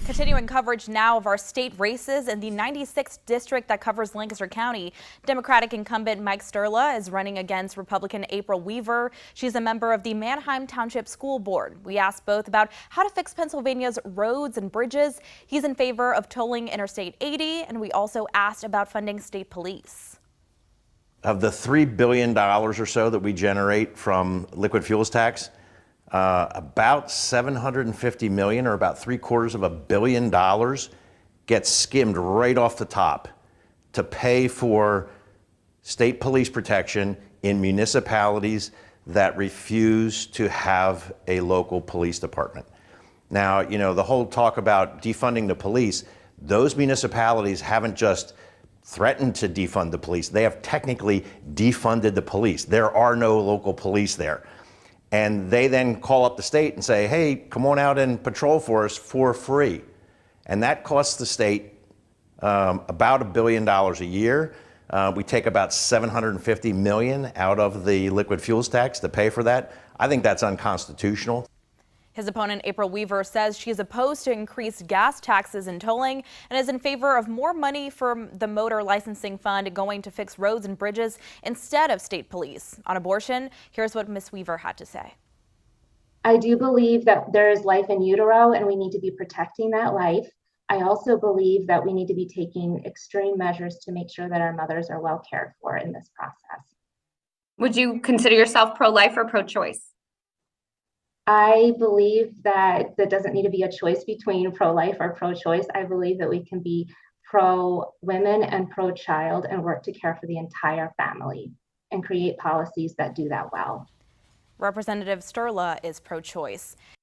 Continuing coverage now of our state races in the 96th district that covers Lancaster County. Democratic incumbent Mike Sturla is running against Republican April Weaver. She's a member of the Manheim Township School Board. We asked both about how to fix Pennsylvania's roads and bridges. He's in favor of tolling Interstate 80, and we also asked about funding state police. Of the $3 billion or so that we generate from liquid fuels tax, about $750 million, or about $750 million, gets skimmed right off the top to pay for state police protection in municipalities that refuse to have a local police department. Now, you know, the whole talk about defunding the police, those municipalities haven't just threatened to defund the police, they have technically defunded the police. There are no local police there. And they then call up the state and say, hey, come on out and patrol for us for free. And that costs the state about $1 billion a year. We take about $750 million out of the liquid fuels tax to pay for that. I think that's unconstitutional. His opponent, April Weaver, says she is opposed to increased gas taxes and tolling and is in favor of more money from the motor licensing fund going to fix roads and bridges instead of state police. On abortion, here's what Ms. Weaver had to say. I do believe that there is life in utero and we need to be protecting that life. I also believe that we need to be taking extreme measures to make sure that our mothers are well cared for in this process. Would you consider yourself pro-life or pro-choice? I believe that there doesn't need to be a choice between pro-life or pro-choice. I believe that we can be pro-women and pro-child and work to care for the entire family and create policies that do that well. Representative Sturla is pro-choice.